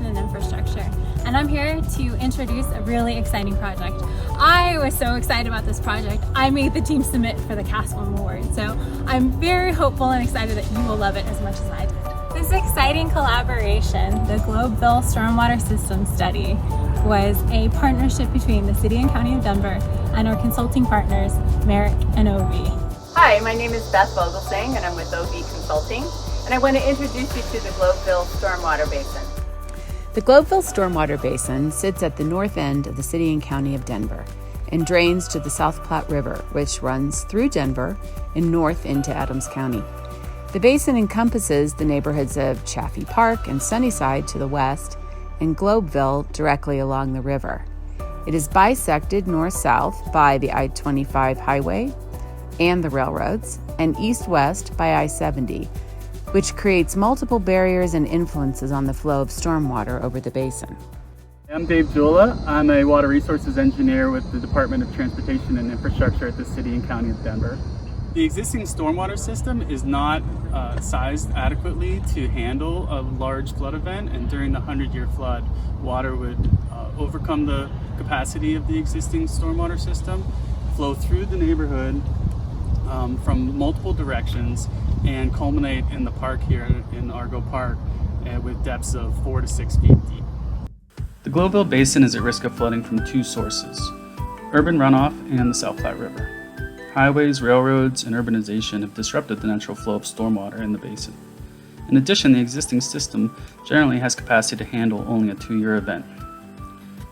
Transportation and Infrastructure, and I'm here to introduce a really exciting project. I was so excited about this project, I made the team submit for the CASFM award, so I'm very hopeful and excited that you will love it as much as I did. This exciting collaboration, the Globeville Stormwater System Study, was a partnership between the City and County of Denver and our consulting partners, Merrick and OV. Hi, my name is Beth Vogelsang and I'm with OV Consulting, and I want to introduce you to the Globeville Stormwater Basin. The Globeville Stormwater Basin sits at the north end of the City and County of Denver and drains to the South Platte River, which runs through Denver and north into Adams County. The basin encompasses the neighborhoods of Chaffee Park and Sunnyside to the west and Globeville directly along the river. It is bisected north-south by the I-25 highway and the railroads, and east-west by I-70, which creates multiple barriers and influences on the flow of stormwater over the basin. I'm Dave Jula. I'm a water resources engineer with the Department of Transportation and Infrastructure at the City and County of Denver. The existing stormwater system is not sized adequately to handle a large flood event, and during the 100-year flood, water would overcome the capacity of the existing stormwater system, flow through the neighborhood from multiple directions, and culminate in the park here in Argo Park with depths of 4 to 6 feet deep. The Globeville Basin is at risk of flooding from two sources: urban runoff and the South Platte River. Highways, railroads, and urbanization have disrupted the natural flow of stormwater in the basin. In addition, the existing system generally has capacity to handle only a 2-year event.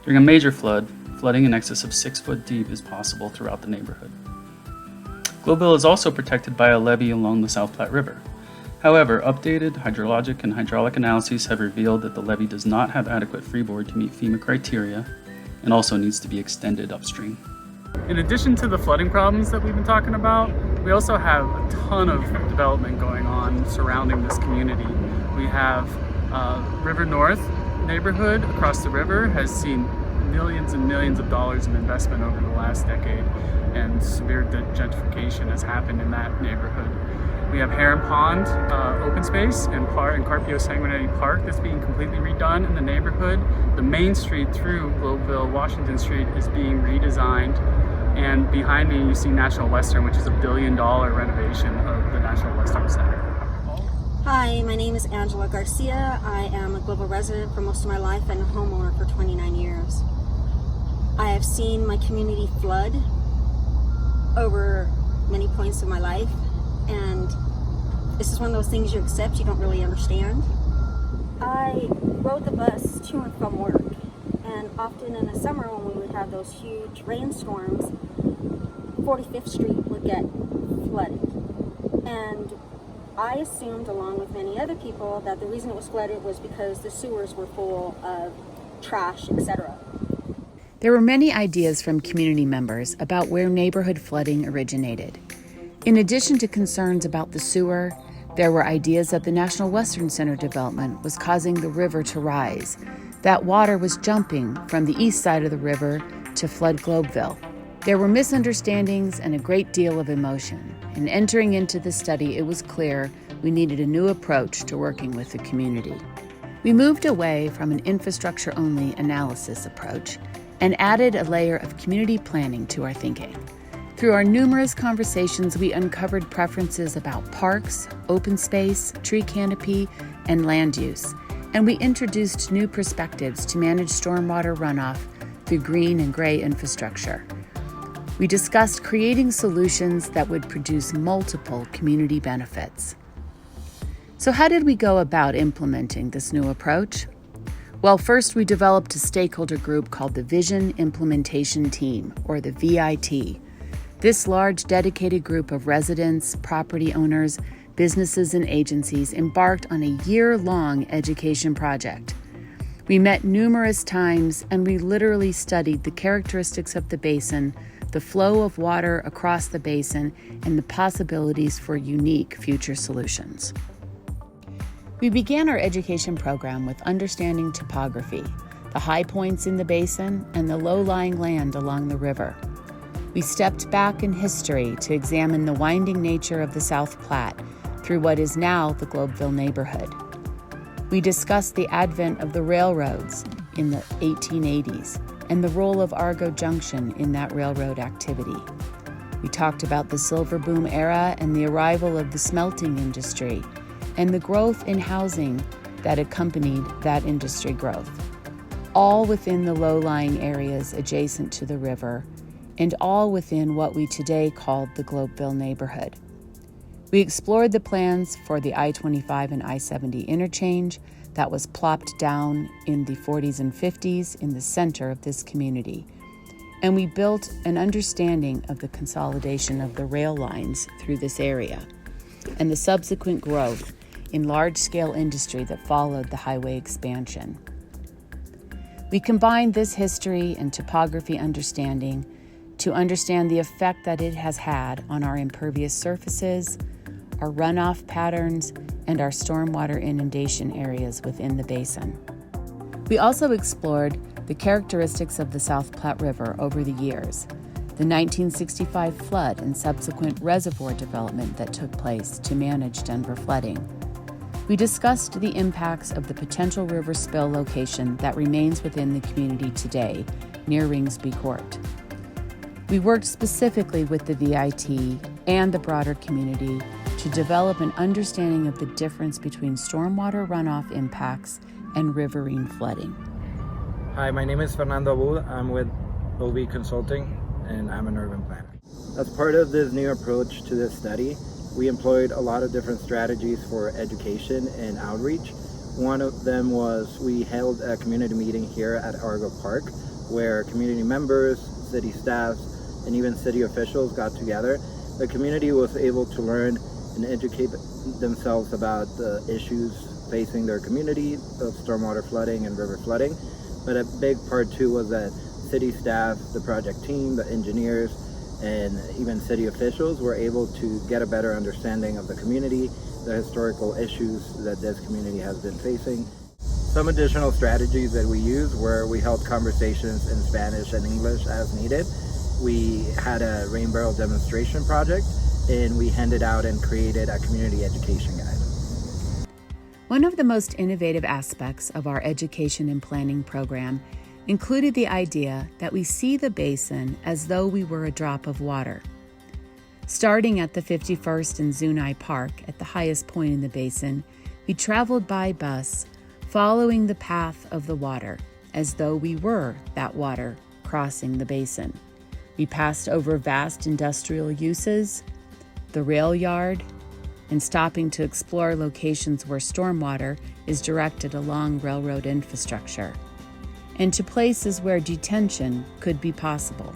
During a major flood, flooding in excess of 6 foot deep is possible throughout the neighborhood. Globeville is also protected by a levee along the South Platte River. However, updated hydrologic and hydraulic analyses have revealed that the levee does not have adequate freeboard to meet FEMA criteria and also needs to be extended upstream. In addition to the flooding problems that we've been talking about, we also have a ton of development going on surrounding this community. We have River North neighborhood across the river has seen millions and millions of dollars of investment over the last decade, and severe gentrification has happened in that neighborhood. We have Heron Pond open space and Carpio Sanguinetti Park that's being completely redone in the neighborhood. The main street through Globeville, Washington Street, is being redesigned. And behind me you see National Western, which is a $1 billion renovation of the National Western Center. Hi, my name is Angela Garcia. I am a Global resident for most of my life and a homeowner for 29 years. I have seen my community flood over many points of my life, and this is one of those things you accept, you don't really understand. I rode the bus to and from work, and often in the summer when we would have those huge rainstorms, 45th Street would get flooded. And I assumed, along with many other people, that the reason it was flooded was because the sewers were full of trash, etc. There were many ideas from community members about where neighborhood flooding originated. In addition to concerns about the sewer, there were ideas that the National Western Center development was causing the river to rise, that water was jumping from the east side of the river to flood Globeville. There were misunderstandings and a great deal of emotion. In entering into the study, it was clear we needed a new approach to working with the community. We moved away from an infrastructure-only analysis approach and added a layer of community planning to our thinking. Through our numerous conversations, we uncovered preferences about parks, open space, tree canopy, and land use, and we introduced new perspectives to manage stormwater runoff through green and gray infrastructure. We discussed creating solutions that would produce multiple community benefits. So how did we go about implementing this new approach? Well, first we developed a stakeholder group called the Vision Implementation Team, or the VIT. This large dedicated group of residents, property owners, businesses, and agencies embarked on a year-long education project. We met numerous times and we literally studied the characteristics of the basin, the flow of water across the basin, and the possibilities for unique future solutions. We began our education program with understanding topography, the high points in the basin, and the low-lying land along the river. We stepped back in history to examine the winding nature of the South Platte through what is now the Globeville neighborhood. We discussed the advent of the railroads in the 1880s and the role of Argo Junction in that railroad activity. We talked about the silver boom era and the arrival of the smelting industry and the growth in housing that accompanied that industry growth, all within the low-lying areas adjacent to the river and all within what we today call the Globeville neighborhood. We explored the plans for the I-25 and I-70 interchange that was plopped down in the 40s and 50s in the center of this community. And we built an understanding of the consolidation of the rail lines through this area and the subsequent growth in large-scale industry that followed the highway expansion. We combined this history and topography understanding to understand the effect that it has had on our impervious surfaces, our runoff patterns, and our stormwater inundation areas within the basin. We also explored the characteristics of the South Platte River over the years, the 1965 flood and subsequent reservoir development that took place to manage Denver flooding. We discussed the impacts of the potential river spill location that remains within the community today, near Ringsby Court. We worked specifically with the VIT and the broader community to develop an understanding of the difference between stormwater runoff impacts and riverine flooding. Hi, my name is Fernando Abud. I'm with OV Consulting, and I'm an urban planner. As part of this new approach to this study, we employed a lot of different strategies for education and outreach. One of them was we held a community meeting here at Argo Park where community members, city staff, and even city officials got together. The community was able to learn and educate themselves about the issues facing their community of stormwater flooding and river flooding. But a big part too was that city staff, the project team, the engineers, and even city officials were able to get a better understanding of the community, the historical issues that this community has been facing. Some additional strategies that we used were we held conversations in Spanish and English as needed. We had a rain barrel demonstration project, and we handed out and created a community education guide. One of the most innovative aspects of our education and planning program included the idea that we see the basin as though we were a drop of water. Starting at the 51st and Zuni Park at the highest point in the basin, we traveled by bus, following the path of the water, as though we were that water crossing the basin. We passed over vast industrial uses, the rail yard, and stopping to explore locations where stormwater is directed along railroad infrastructure, and to places where detention could be possible.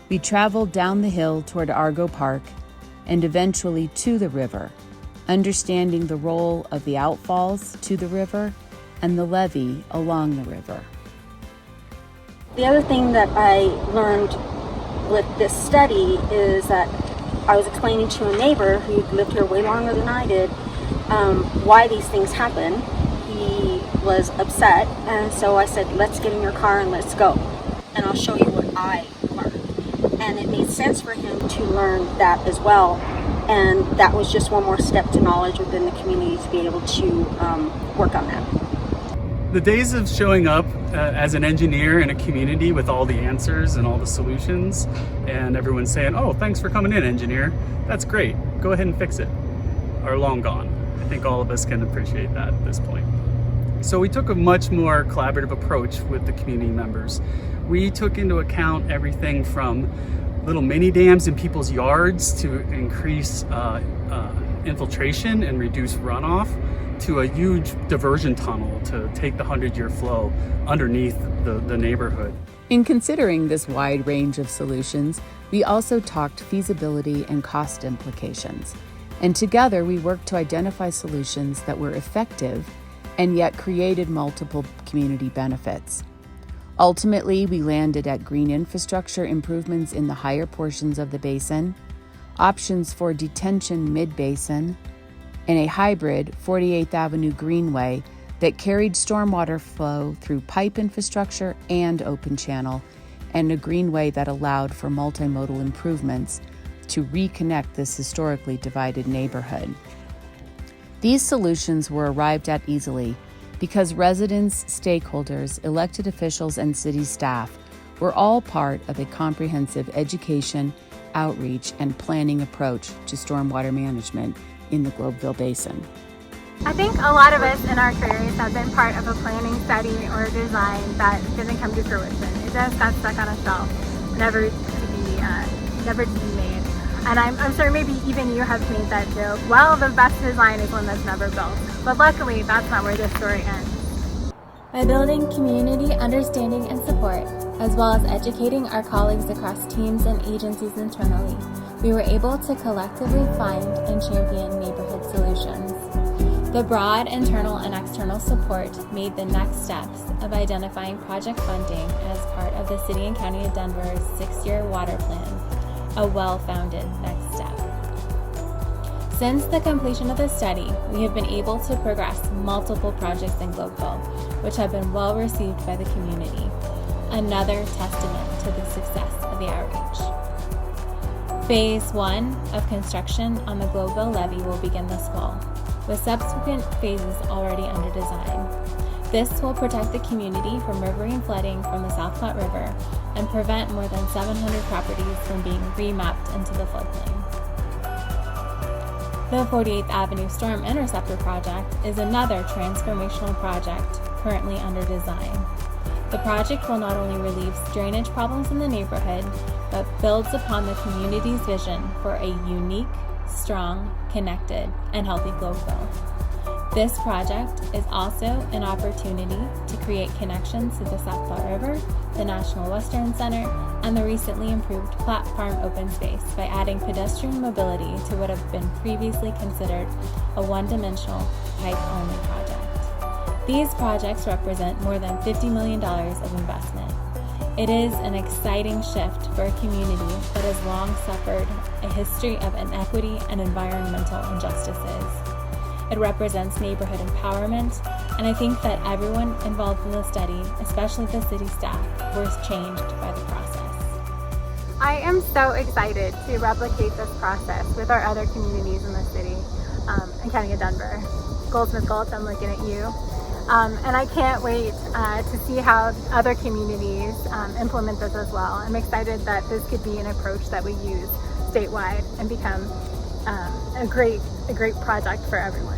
We traveled down the hill toward Argo Park and eventually to the river, understanding the role of the outfalls to the river and the levee along the river. The other thing that I learned with this study is that I was explaining to a neighbor who lived here way longer than I did why these things happen. He was upset, and so I said, let's get in your car and let's go. And I'll show you what I learned. And it made sense for him to learn that as well. And that was just one more step to knowledge within the community to be able to work on that. The days of showing up as an engineer in a community with all the answers and all the solutions, and everyone saying, oh, thanks for coming in, engineer, that's great, go ahead and fix it, are long gone. I think all of us can appreciate that at this point. So we took a much more collaborative approach with the community members. We took into account everything from little mini dams in people's yards to increase infiltration and reduce runoff, to a huge diversion tunnel to take the 100-year flow underneath the neighborhood. In considering this wide range of solutions, we also talked feasibility and cost implications. And together we worked to identify solutions that were effective and yet created multiple community benefits. Ultimately, we landed at green infrastructure improvements in the higher portions of the basin, options for detention mid-basin, and a hybrid 48th Avenue Greenway that carried stormwater flow through pipe infrastructure and open channel, and a greenway that allowed for multimodal improvements to reconnect this historically divided neighborhood. These solutions were arrived at easily because residents, stakeholders, elected officials, and city staff were all part of a comprehensive education, outreach, and planning approach to stormwater management in the Globeville Basin. I think a lot of us in our careers have been part of a planning study or design that didn't come to fruition. It just got stuck on a shelf, never to be made. And I'm sure maybe even you have made that joke, well, the best design is one that's never built. But luckily, that's not where this story ends. By building community understanding and support, as well as educating our colleagues across teams and agencies internally, we were able to collectively find and champion neighborhood solutions. The broad internal and external support made the next steps of identifying project funding as part of the City and County of Denver's 6-year water plan a well-founded next step. Since the completion of the study, we have been able to progress multiple projects in Globeville, which have been well received by the community. Another testament to the success of the outreach. Phase 1 of construction on the Globeville levee will begin this fall, with subsequent phases already under design. This will protect the community from riverine flooding from the South Platte River and prevent more than 700 properties from being remapped into the floodplain. The 48th Avenue Storm Interceptor project is another transformational project currently under design. The project will not only relieve drainage problems in the neighborhood, but builds upon the community's vision for a unique, strong, connected, and healthy Globeville. This project is also an opportunity to create connections to the South Platte River, the National Western Center, and the recently improved Platte Farm open space by adding pedestrian mobility to what have been previously considered a one-dimensional, pipe-only project. These projects represent more than $50 million of investment. It is an exciting shift for a community that has long suffered a history of inequity and environmental injustices. It represents neighborhood empowerment, and I think that everyone involved in the study, especially the city staff, was changed by the process. I am so excited to replicate this process with our other communities in the city and County of Denver. Goldsmith Gulch, I'm looking at you. And I can't wait to see how other communities implement this as well. I'm excited that this could be an approach that we use statewide and become a great project for everyone.